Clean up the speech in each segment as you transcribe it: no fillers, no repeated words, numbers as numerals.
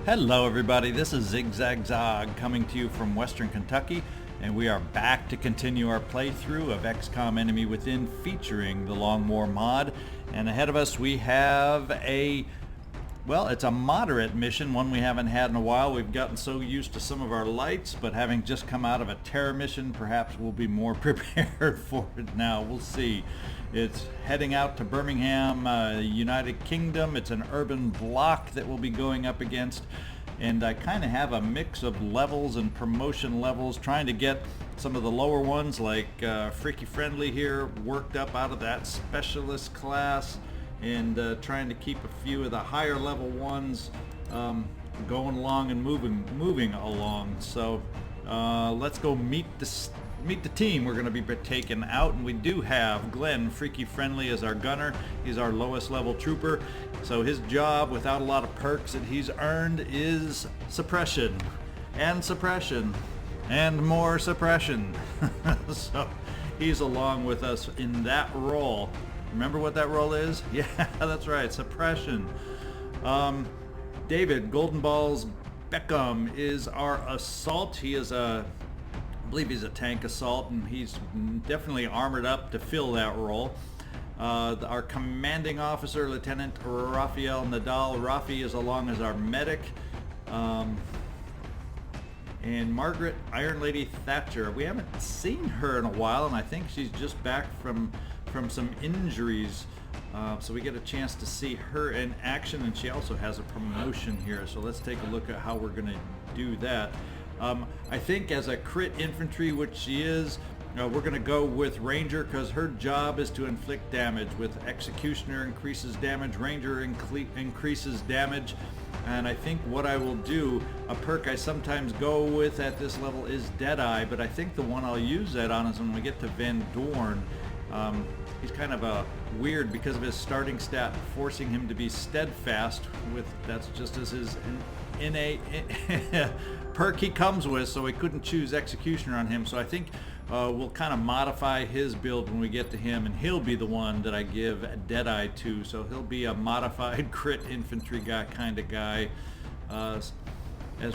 Hello everybody, this is ZigZagZog coming to you from Western Kentucky, and we are back to continue our playthrough of XCom Enemy Within featuring the Long War mod. And ahead of us we have it's a moderate mission, one we haven't had in a while. We've gotten so used to some of our lights, but having just come out of a terror mission, perhaps we'll be more prepared for it now. We'll see. It's heading out to Birmingham, United Kingdom. It's an urban block that we'll be going up against. And I kind of have a mix of levels and promotion levels, trying to get some of the lower ones like Freaky Friendly here worked up out of that specialist class, and trying to keep a few of the higher level ones going along and moving along. So let's go meet the team we're going to be taking out. And we do have Glenn, Freaky Friendly, as our gunner. He's our lowest level trooper, so his job, without a lot of perks that he's earned, is suppression and suppression and more suppression. So he's along with us in that role. Remember what that role is? Yeah, that's right, suppression. David, Golden Balls Beckham, is our assault. He is I believe he's a tank assault, and he's definitely armored up to fill that role. Our commanding officer, Lieutenant Rafael Nadal. Rafi is along as our medic. And Margaret, Iron Lady Thatcher. We haven't seen her in a while, and I think she's just back from some injuries, so we get a chance to see her in action, and she also has a promotion here. So let's take a look at how we're going to do that. I think as a crit infantry, which she is, we're going to go with Ranger, because her job is to inflict damage. With Executioner increases damage, Ranger increases damage. And I think what I will do, a perk I sometimes go with at this level is Deadeye, but I think the one I'll use that on is when we get to Van Dorn. He's kind of a weird because of his starting stat, forcing him to be steadfast. That's just as his innate perk he comes with, so we couldn't choose Executioner on him. So I think we'll kind of modify his build when we get to him, and he'll be the one that I give Deadeye to. So he'll be a modified crit infantry kind of guy as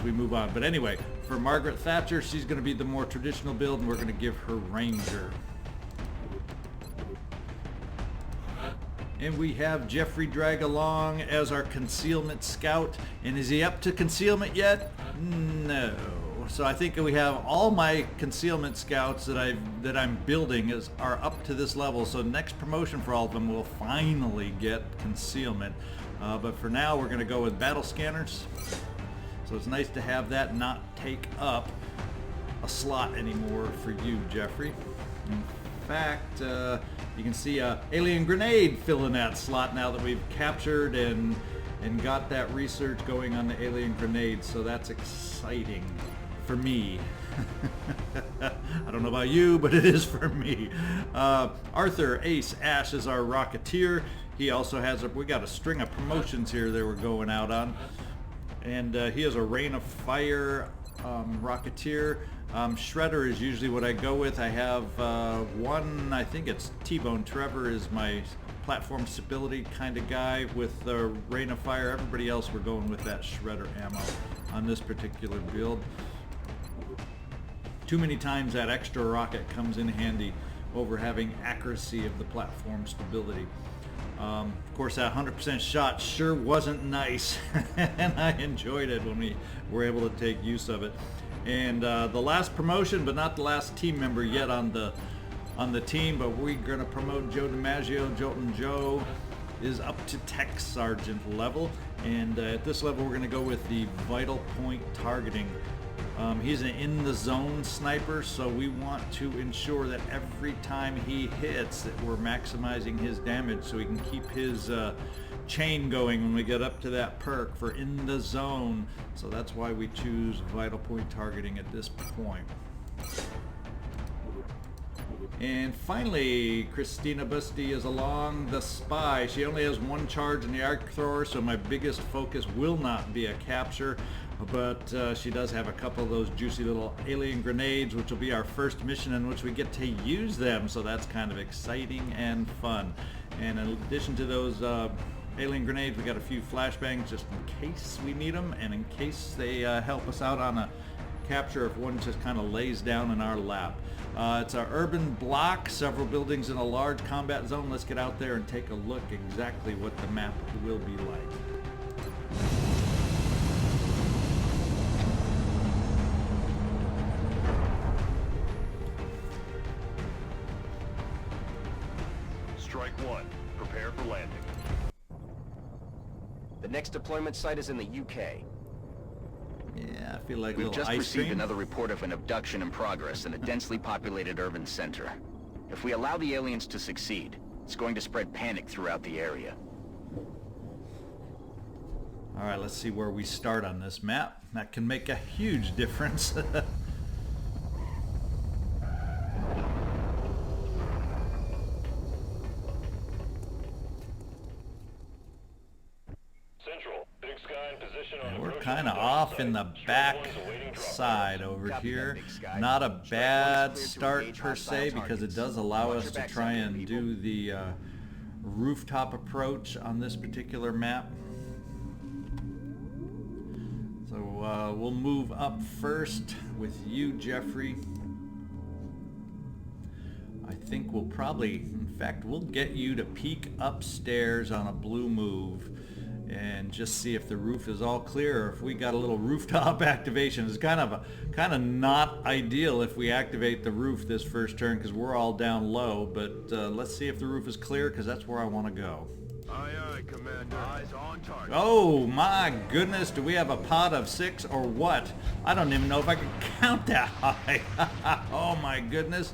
we move on. But anyway, for Margaret Thatcher, she's going to be the more traditional build, and we're going to give her Ranger. And we have Jeffrey drag along as our concealment scout. And is he up to concealment yet? No. So I think we have all my concealment scouts that I'm building are up to this level. So next promotion for all of them will finally get concealment. But for now, we're going to go with battle scanners. So it's nice to have that not take up a slot anymore for you, Jeffrey. In fact, you can see a alien grenade filling that slot now that we've captured and got that research going on the alien grenade. So that's exciting for me. I don't know about you, but it is for me. Arthur Ace Ashe is our Rocketeer. He also has we got a string of promotions here that we're going out on, and he has a Rain of Fire Rocketeer. Shredder is usually what I go with. I have one, I think it's T-Bone Trevor is my platform stability kind of guy with the Rain of Fire. Everybody else, we're going with that Shredder ammo on this particular build. Too many times that extra rocket comes in handy over having accuracy of the platform stability. Of course, that 100% shot sure wasn't nice, and I enjoyed it when we were able to take use of it. And the last promotion, but not the last team member yet on the team, but we're going to promote Joe DiMaggio. Joltin Joe is up to Tech Sergeant level, and at this level we're going to go with the vital point targeting. He's an in-the-zone sniper, so we want to ensure that every time he hits that we're maximizing his damage so he can keep his chain going when we get up to that perk for in the zone. So that's why we choose vital point targeting at this point. And finally, Christina Busty is along, the spy. She only has one charge in the arc thrower, so my biggest focus will not be a capture. But she does have a couple of those juicy little alien grenades, which will be our first mission in which we get to use them. So that's kind of exciting and fun. And in addition to those alien grenades, we got a few flashbangs just in case we need them, and in case they help us out on a capture if one just kind of lays down in our lap. It's our urban block, several buildings in a large combat zone. Let's get out there and take a look exactly what the map will be like. Strike one. Prepare for landing. The next deployment site is in the UK. Yeah, I feel like We've a little just ice received cream. another report of an abduction in progress in a densely populated urban center. If we allow the aliens to succeed, it's going to spread panic throughout the area. All right, let's see where we start on this map. That can make a huge difference. We're kind of off in the back side over here. Not a bad start per se, because it does allow us to try and do the rooftop approach on this particular map. So we'll move up first with you, Jeffrey. I think we'll probably, in fact, we'll get you to peek upstairs on a blue move and just see if the roof is all clear, or if we got a little rooftop activation. It's kind of not ideal if we activate the roof this first turn because we're all down low, but let's see if the roof is clear, because that's where I want to go. Aye, aye, Commander. Eyes on target. Oh my goodness, do we have a pod of 6 or what? I don't even know if I can count that high. Oh my goodness.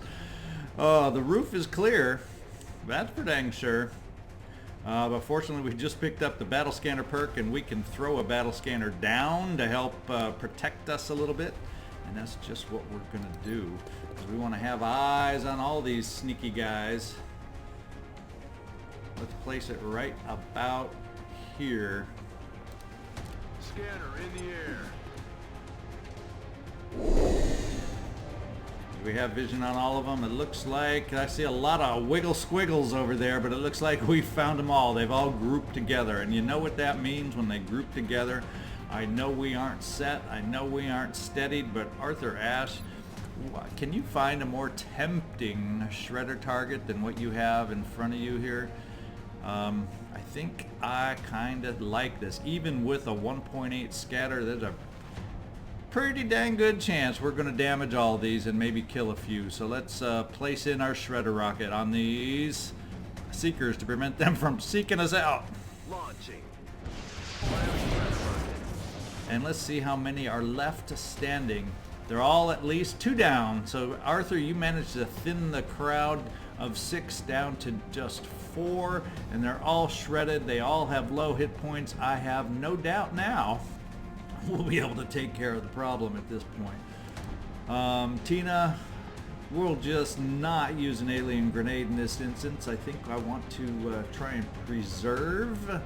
Oh, the roof is clear. That's for dang sure. But fortunately, we just picked up the battle scanner perk, and we can throw a battle scanner down to help protect us a little bit. And that's just what we're going to do, because we want to have eyes on all these sneaky guys. Let's place it right about here. Scanner in the air. We have vision on all of them. It looks like I see a lot of wiggle squiggles over there, but it looks like we found them all. They've all grouped together, and you know what that means when they group together. I know we aren't set. I know we aren't steadied, but Arthur Ashe, can you find a more tempting shredder target than what you have in front of you here? I think I kind of like this. Even with a 1.8 scatter, there's a pretty dang good chance we're going to damage all these and maybe kill a few. So let's place in our shredder rocket on these seekers to prevent them from seeking us out. Launching. And let's see how many are left standing. They're all at least 2 down. So Arthur, you managed to thin the crowd of 6 down to just 4, and they're all shredded. They all have low hit points. I have no doubt now we'll be able to take care of the problem at this point. Tina, we'll just not use an alien grenade in this instance. I think I want to try and preserve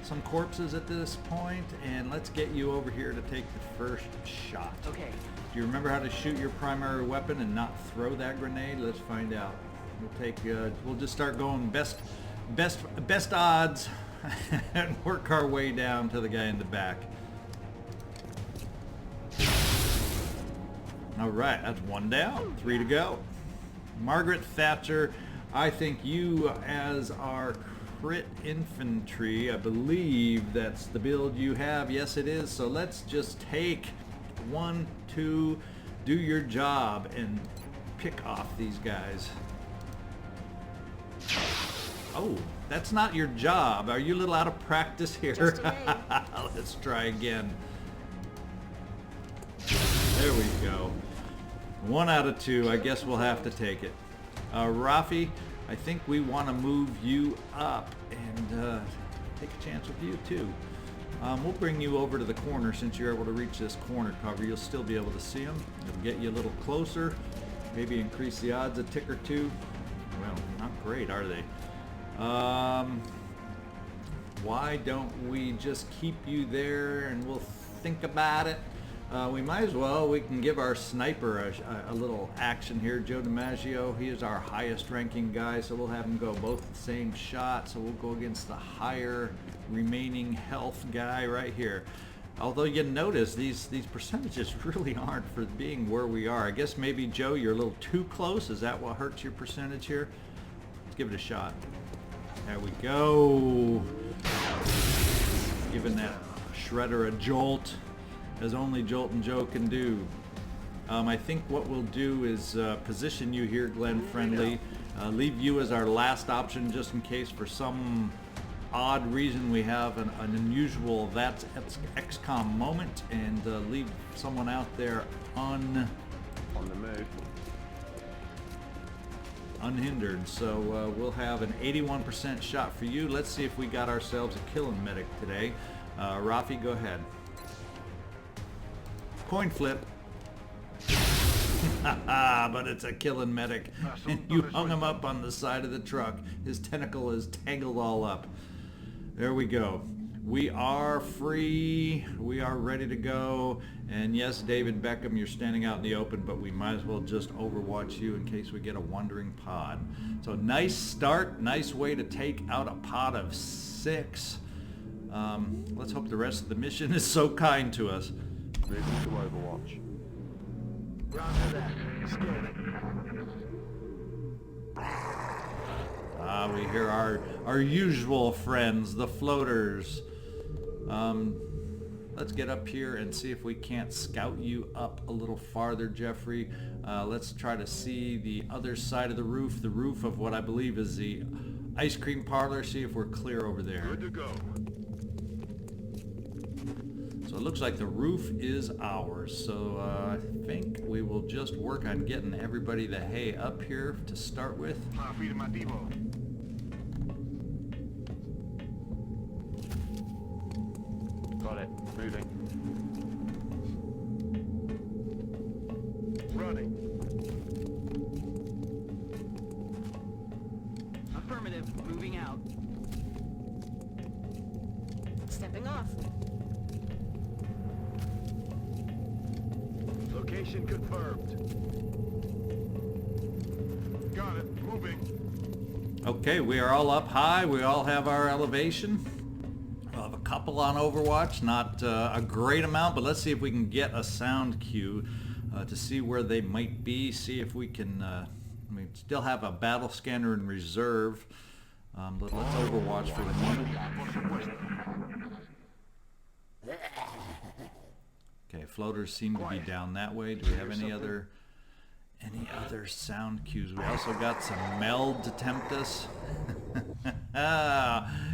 some corpses at this point, and let's get you over here to take the first shot. Okay. Do you remember how to shoot your primary weapon and not throw that grenade? Let's find out. We'll just start going best odds and work our way down to the guy in the back. All right, that's 1 down, 3 to go. Margaret, Thatcher, I think you as our crit infantry, I believe that's the build you have. Yes, it is. So let's just take 1, 2, do your job and pick off these guys. Oh, that's not your job. Are you a little out of practice here? Let's try again. There we go. 1 out of 2. I guess we'll have to take it. Rafi, I think we want to move you up and take a chance with you too. We'll bring you over to the corner since you're able to reach this corner cover. You'll still be able to see them. It'll get you a little closer. Maybe increase the odds a tick or 2. Well, not great, are they? Why don't we just keep you there, and we'll think about it. We might as well, we can give our sniper a little action here. Joe DiMaggio, he is our highest ranking guy, so we'll have him go both the same shot. So we'll go against the higher remaining health guy right here. Although you notice these percentages really aren't for being where we are. I guess maybe, Joe, you're a little too close. Is that what hurts your percentage here? Let's give it a shot. There we go. Giving that shredder a jolt, as only Joltin Joe can do. I think what we'll do is position you here, Glenn Friendly. Leave you as our last option just in case for some odd reason we have an unusual that's XCom moment, and leave someone out there On the move. unhindered. So we'll have an 81% shot for you. Let's see if we got ourselves a killing medic today. Rafi, go ahead. Coin flip. But it's a killing medic. And you hung him up on the side of the truck. His tentacle is tangled all up. There we go. We are free. We are ready to go. And yes, David Beckham, you're standing out in the open, but we might as well just overwatch you in case we get a wandering pod. So nice start. Nice way to take out a pod of 6. Let's hope the rest of the mission is so kind to us. Moving to Overwatch. Roger that. Scanning. We hear our usual friends, the floaters. Let's get up here and see if we can't scout you up a little farther, Jeffrey. Let's try to see the other side of the roof of what I believe is the ice cream parlor. See if we're clear over there. Good to go. So it looks like the roof is ours. So I think we will just work on getting everybody the hay up here to start with. Got it. Moving. Running. Affirmative. Moving out. Stepping off. Location confirmed. Got it. Moving. Okay, we are all up high. We all have our elevation. We'll have a couple on Overwatch, not a great amount, but let's see if we can get a sound cue to see where they might be. See if we can. We still have a battle scanner in reserve, but let's Overwatch for the moment. Okay, floaters seem to be down that way. Do we have any other sound cues? We also got some meld to tempt us.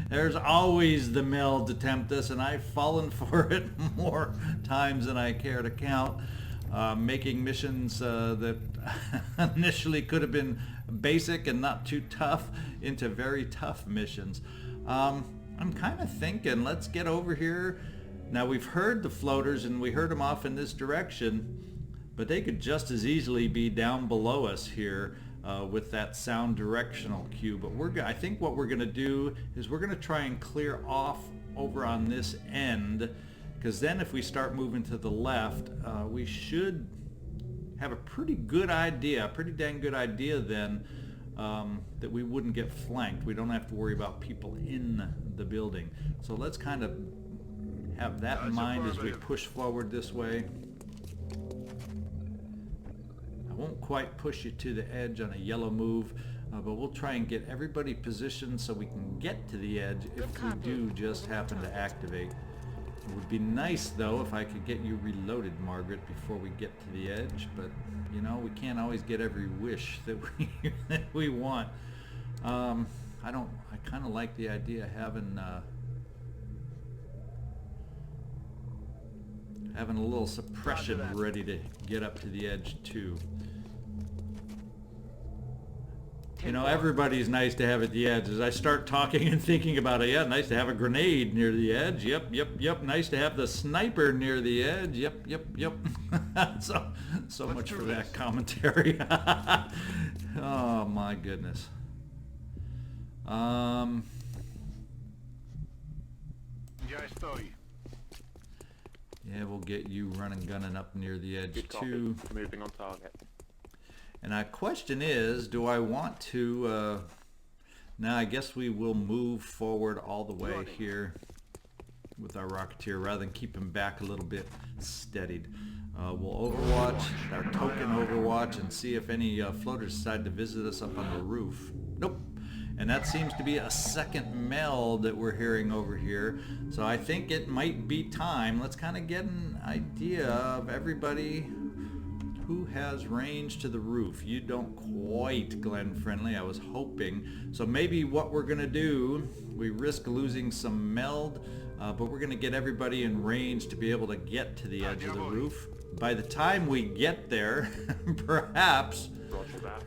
There's always the meld to tempt us, and I've fallen for it more times than I care to count. Making missions that initially could have been basic and not too tough into very tough missions. I'm kind of thinking, let's get over here. Now, we've heard the floaters, and we heard them off in this direction, but they could just as easily be down below us here with that sound directional cue. But I think what we're going to do is we're going to try and clear off over on this end, because then if we start moving to the left, we should have a pretty good idea, a pretty dang good idea then, that we wouldn't get flanked. We don't have to worry about people in the building. So let's kind of have that in mind as we push forward this way. I won't quite push you to the edge on a yellow move, but we'll try and get everybody positioned so we can get to the edge if we do just happen to activate. It would be nice, though, if I could get you reloaded, Margaret, before we get to the edge, but, you know, we can't always get every wish that we want. I kind of like the idea of having a little suppression ready to get up to the edge, too. You know, everybody's nice to have at the edge. As I start talking and thinking about it, yeah, nice to have a grenade near the edge. Yep. Nice to have the sniper near the edge. Yep. so much for that commentary. Oh, my goodness. Yeah, we'll get you running, gunning up near the edge Good copy. too. Moving on target. And our question is, do I want to, now I guess we will move forward all the way here with our Rocketeer rather than keep him back a little bit steadied. We'll overwatch, our token overwatch, and see if any floaters decide to visit us up on the roof. Nope. And that seems to be a second meld that we're hearing over here. So I think it might be time. Let's kind of get an idea of everybody who has range to the roof. You don't quite, Glenn Friendly. I was hoping. So maybe what we're going to do, we risk losing some meld, but we're going to get everybody in range to be able to get to the edge of the roof. By the time we get there, perhaps Roger that.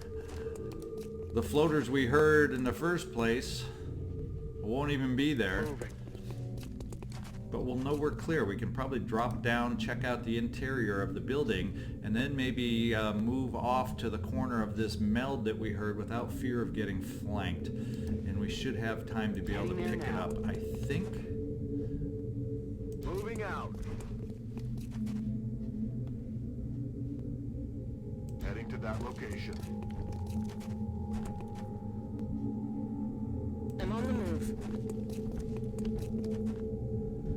the floaters we heard in the first place won't even be there. Moving. But we'll know we're clear. We can probably drop down, check out the interior of the building, and then maybe move off to the corner of this meld that we heard without fear of getting flanked. And we should have time to be able to pick it up, I think. Moving out. Heading to that location. I'm on the move.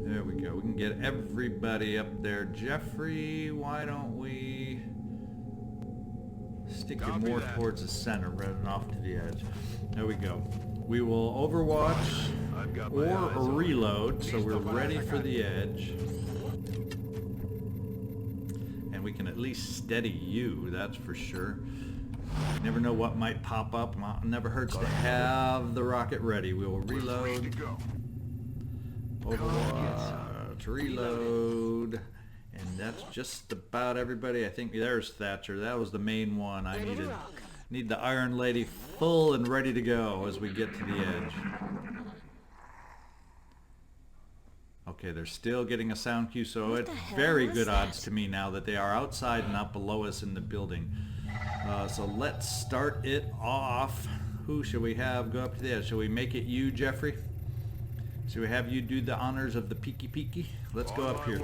There we go. We can get everybody up there. Jeffrey, why don't we stick you more towards the center rather than off to the edge. There we go. We will overwatch I've got my eyes or on reload, so we're ready for the edge. And we can at least steady you, that's for sure. Never know what might pop up. Never hurts to have the rocket ready. We will reload. to go. Overwatch, reload, and that's just about everybody. I think there's Thatcher. That was the main one I Ready to needed. rock. Need the Iron Lady full and ready to go as we get to the edge. Okay, they're still getting a sound cue, so What it's the hell very was good that? odds to me now that they are outside and not below us in the building. So let's start it off. Who should we have go up to the edge? Shall we make it you, Jeffrey? Should we have you do the honors of the peeky peeky? Let's go up here.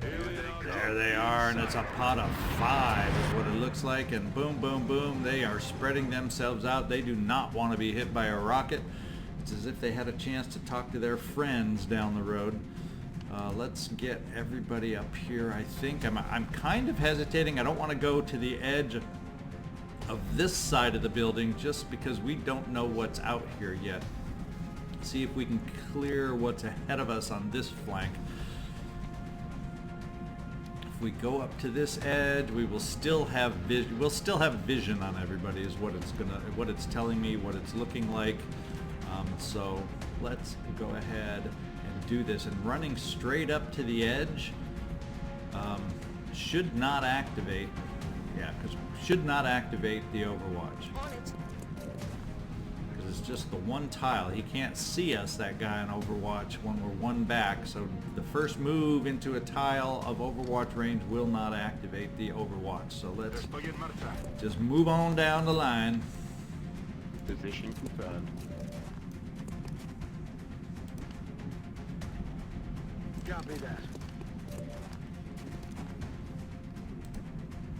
There they are, and it's a pot of 5 is what it looks like, and boom, boom, boom, they are spreading themselves out. They do not want to be hit by a rocket. It's as if they had a chance to talk to their friends down the road. Let's get everybody up here. I think I'm kind of hesitating. I don't want to go to the edge of this side of the building just because we don't know what's out here yet. See if we can clear what's ahead of us on this flank. If we go up to this edge, we will still have vision. We'll still have vision on everybody, is what it's telling me, what it's looking like. So let's go ahead and do this. And running straight up to the edge should not activate. Yeah, because should not activate the Overwatch. On it. It's just the one tile. He can't see us, that guy on Overwatch, when we're one back. So the first move into a tile of Overwatch range will not activate the Overwatch. So let's just move on down the line. Position confirmed. Copy that.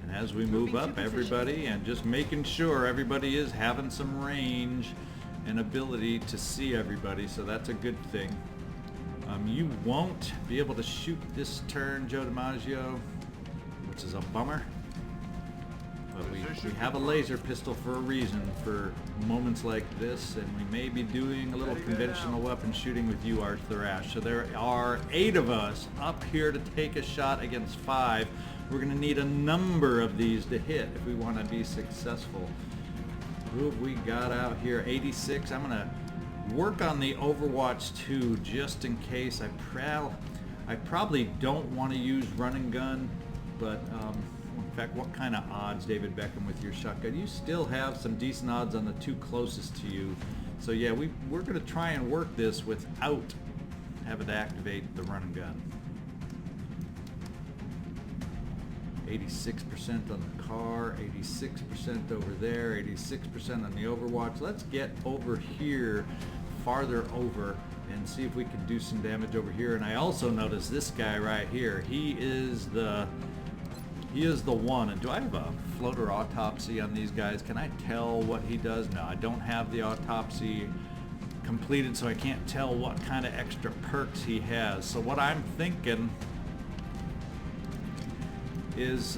And as we move up, everybody, and just making sure everybody is having some range and ability to see everybody, so that's a good thing. You won't be able to shoot this turn, Joe DiMaggio, which is a bummer. But we have a laser pistol for a reason, for moments like this, and we may be doing a little conventional weapon shooting with you, Arthur Ashe. So there are 8 of us up here to take a shot against 5. We're going to need a number of these to hit if we want to be successful. Who have we got out here? 86. I'm going to work on the Overwatch 2 just in case. I probably don't want to use run and gun, but in fact, what kind of odds, David Beckham, with your shotgun? You still have some decent odds on the 2 closest to you. So yeah, we're going to try and work this without having to activate the run and gun. 86% on the car, 86% over there, 86% on the Overwatch. Let's get over here, farther over, and see if we can do some damage over here. And I also noticed this guy right here. He is the one. And do I have a floater autopsy on these guys? Can I tell what he does? No, I don't have the autopsy completed, so I can't tell what kind of extra perks he has. So what I'm thinking is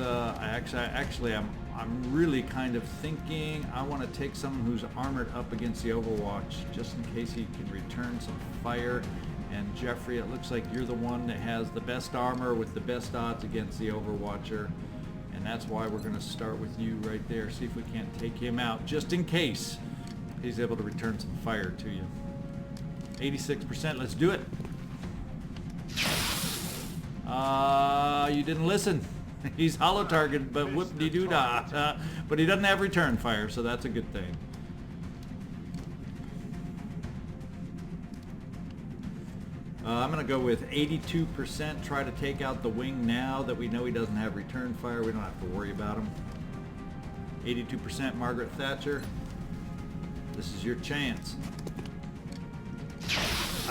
I'm really kind of thinking I want to take someone who's armored up against the Overwatch, just in case he can return some fire. And Jeffrey, it looks like you're the one that has the best armor with the best odds against the Overwatcher, and that's why we're going to start with you right there. See if we can't take him out, just in case he's able to return some fire to you. 86%, let's do it. You didn't listen. He's hollow targeted, but whoop-de-doo-dah. But he doesn't have return fire, so that's a good thing. I'm going to go with 82%. Try to take out the wing now that we know he doesn't have return fire. We don't have to worry about him. 82% Margaret Thatcher. This is your chance.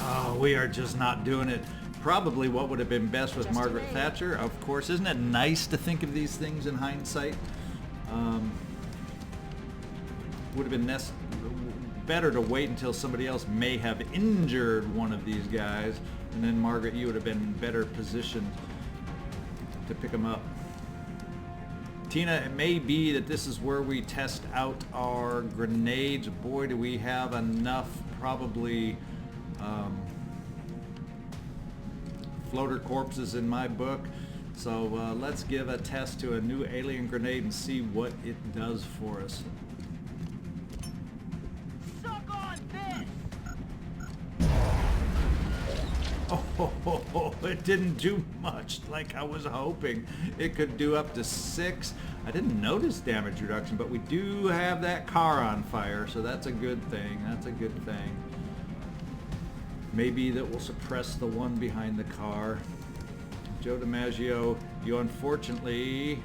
Oh, we are just not doing it. Probably what would have been best with Margaret Thatcher, of course. Isn't it nice to think of these things in hindsight? Would have been better to wait until somebody else may have injured one of these guys, and then Margaret, you would have been better positioned to pick them up. Tina, it may be that this is where we test out our grenades. Boy, do we have enough, probably floater corpses in my book. So let's give a test to a new alien grenade and see what it does for us. Suck on this! Oh, it didn't do much like I was hoping. It could do up to 6. I didn't notice damage reduction, but we do have that car on fire, so that's a good thing. That's a good thing. Maybe that will suppress the one behind the car. Joe DiMaggio, you unfortunately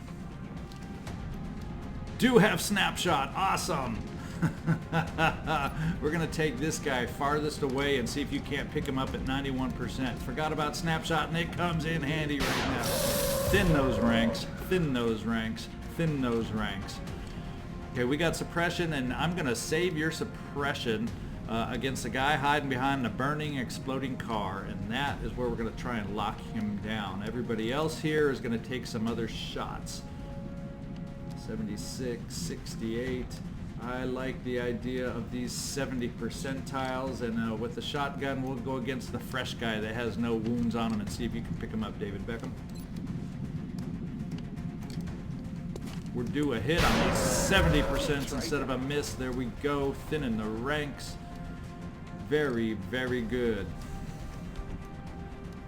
do have snapshot. Awesome. We're going to take this guy farthest away and see if you can't pick him up at 91%. Forgot about snapshot, and it comes in handy right now. Thin those ranks, thin those ranks, thin those ranks. Okay, we got suppression, and I'm going to save your suppression against the guy hiding behind the burning, exploding car, and that is where we're going to try and lock him down. Everybody else here is going to take some other shots. 76, 68. I like the idea of these 70 percentiles, and with the shotgun we'll go against the fresh guy that has no wounds on him and see if you can pick him up, David Beckham. We're due a hit on these 70% instead of a miss. There we go, thinning the ranks. Very, very good.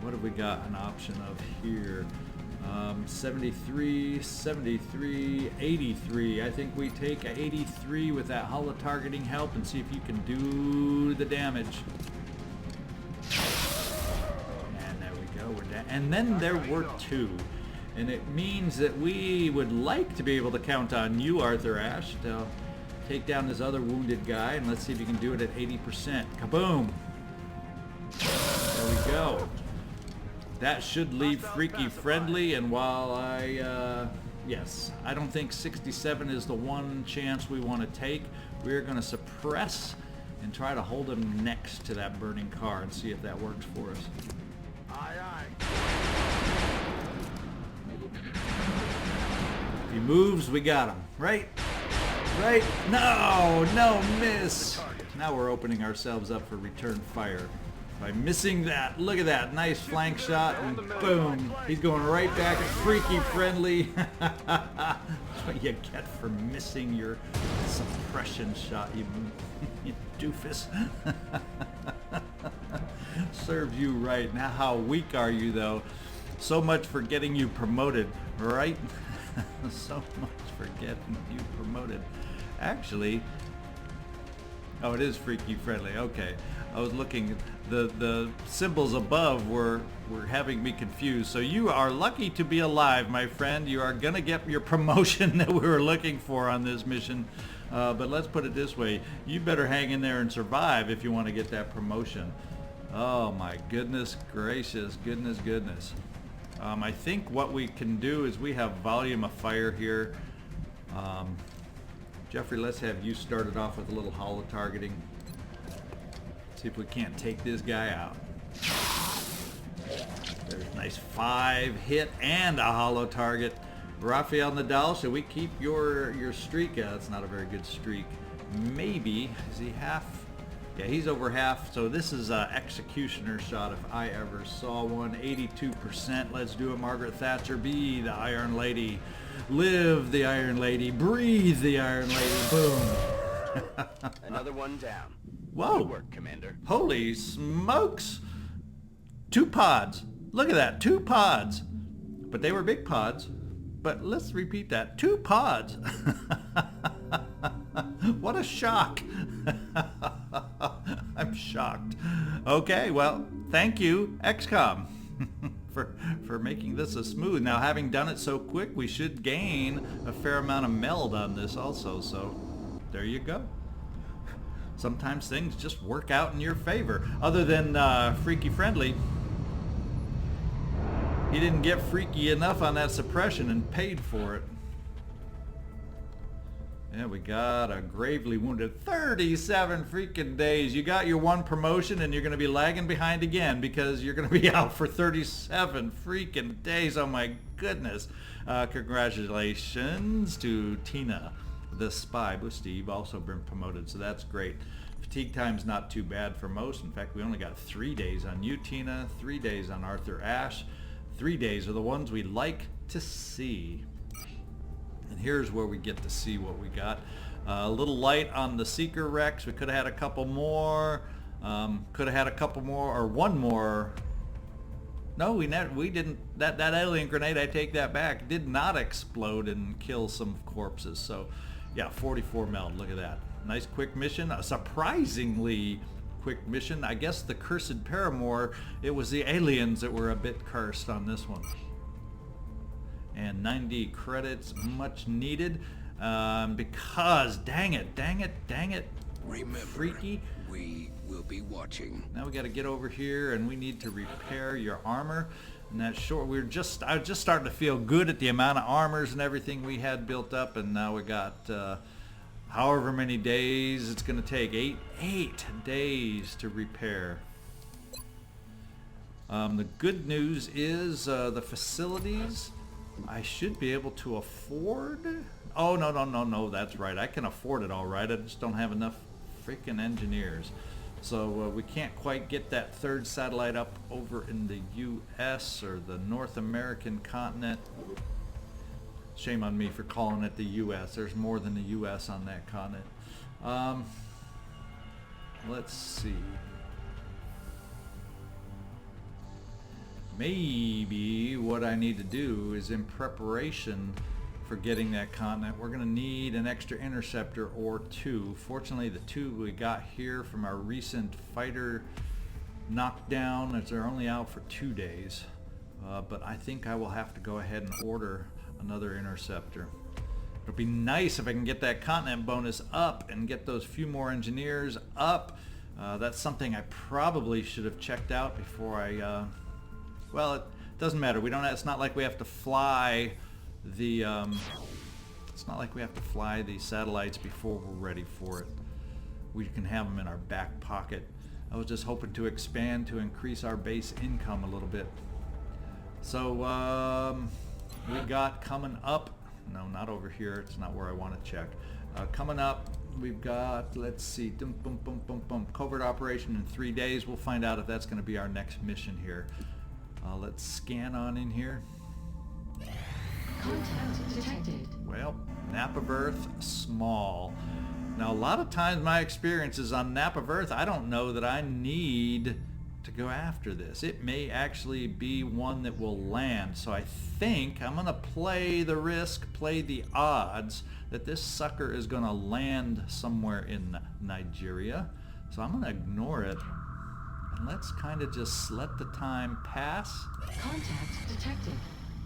What have we got an option of here? 73, 73, 83. I think we take a 83 with that hollow targeting help and see if you can do the damage. And there we go. We're down. And then there were 2. And it means that we would like to be able to count on you, Arthur Ashe, to take down this other wounded guy, and let's see if you can do it at 80%. Kaboom! There we go. That should leave Freaky friendly, and while yes, I don't think 67 is the one chance we want to take, we're going to suppress and try to hold him next to that burning car and see if that works for us. Aye, aye. If he moves, we got him. Right? Right? No, miss. Now we're opening ourselves up for return fire. By missing that, look at that, nice flank shot, and boom, he's going right back at Freaky friendly. That's what you get for missing your suppression shot, you doofus. Serves you right. Now how weak are you though? So much for getting you promoted, right? So much for getting you promoted. Actually, oh, it is Freaky friendly. Okay, I was looking. The symbols above were having me confused. So you are lucky to be alive, my friend. You are gonna get your promotion that we were looking for on this mission. But let's put it this way: you better hang in there and survive if you want to get that promotion. Oh my goodness gracious, goodness. I think what we can do is we have volume of fire here. Jeffrey, let's have you started off with a little hollow targeting. See if we can't take this guy out. There's a nice 5 hit and a hollow target. Rafael, Nadal, should we keep your streak? That's not a very good streak. Maybe. Is he half? Yeah, he's over half. So this is an executioner shot if I ever saw one. 82%. Let's do it, Margaret Thatcher. Be the Iron Lady. Live the Iron Lady. Breathe the Iron Lady. Boom. Another one down. Whoa. Good work, Commander. Holy smokes. 2 pods. Look at that. 2 pods. But they were big pods. But let's repeat that. 2 pods. What a shock. I'm shocked. Okay, well, thank you, XCom, for making this so smooth. Now, having done it so quick, we should gain a fair amount of meld on this also. So there you go. Sometimes things just work out in your favor. Other than Freaky Friendly. He didn't get freaky enough on that suppression and paid for it. Yeah, we got a gravely wounded. 37 freaking days. You got your 1 promotion and you're going to be lagging behind again because you're going to be out for 37 freaking days. Oh my goodness. Congratulations to Tina, the spy. Busty, you've also been promoted, so that's great. Fatigue time's not too bad for most. In fact, we only got 3 days on you, Tina, 3 days on Arthur Ashe. 3 days are the ones we like to see. And here's where we get to see what we got. A little light on the Seeker Rex. We could have had a couple more. Could have had a couple more or 1 more. No, we didn't. That alien grenade, I take that back, did not explode and kill some corpses. So, yeah, 44 meld. Look at that. Nice quick mission. A surprisingly quick mission. I guess the cursed paramour, it was the aliens that were a bit cursed on this one. And 90 credits, much needed, because dang it, Remember, Freaky, we will be watching. now we got to get over here and we need to repair your armor. And that's short. I was just starting to feel good at the amount of armors and everything we had built up, and now we got however many days it's going to take. 8 days to repair. The good news is the facilities I should be able to afford. Oh, no, that's right. I can afford it all right. I just don't have enough freaking engineers. So we can't quite get that 3rd satellite up over in the U.S. or the North American continent. Shame on me for calling it the U.S. There's more than the U.S. on that continent. Let's see. Maybe what I need to do is, in preparation for getting that continent, we're going to need an extra interceptor or 2. Fortunately, the 2 we got here from our recent fighter knockdown, as they're only out for 2 days. But I think I will have to go ahead and order another interceptor. It'll be nice if I can get that continent bonus up and get those few more engineers up. That's something I probably should have checked out before I... well, it doesn't matter. We don't. It's not like we have to fly the. It's not like we have to fly the satellites before we're ready for it. We can have them in our back pocket. I was just hoping to expand to increase our base income a little bit. So we got coming up. No, not over here. It's not where I want to check. Coming up, we've got. Let's see. Covert operation in 3 days. We'll find out if that's going to be our next mission here. Let's scan on in here. Contact detected. Well, Nap of Earth, small. Now, a lot of times my experience is on Nap of Earth, I don't know that I need to go after this. It may actually be one that will land. So I think I'm going to play the risk, play the odds that this sucker is going to land somewhere in Nigeria. So I'm going to ignore it. And let's kind of just let the time pass. Contact detected.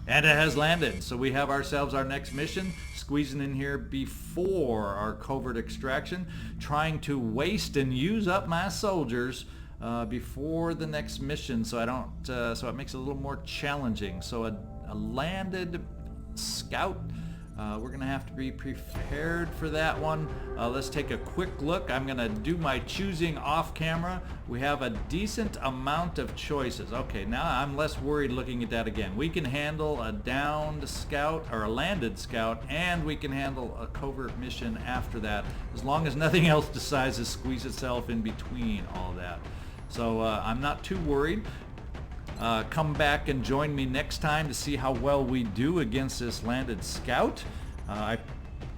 And it has landed. So we have ourselves our next mission, squeezing in here before our covert extraction, trying to waste and use up my soldiers before the next mission, so I don't. So it makes it a little more challenging. So a landed scout. We're going to have to be prepared for that one. Let's take a quick look. I'm going to do my choosing off camera. We have a decent amount of choices. Okay, now I'm less worried looking at that again. We can handle a downed scout or a landed scout, and we can handle a covert mission after that, as long as nothing else decides to squeeze itself in between all that. So I'm not too worried. Come back and join me next time to see how well we do against this landed scout. I,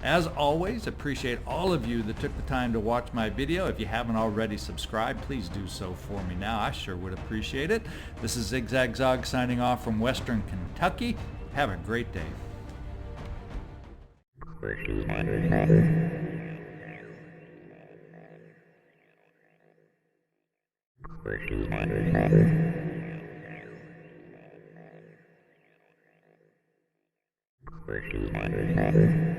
as always, appreciate all of you that took the time to watch my video. If you haven't already subscribed, please do so for me now. I sure would appreciate it. This is ZigZagZog signing off from Western Kentucky. Have a great day. Busty.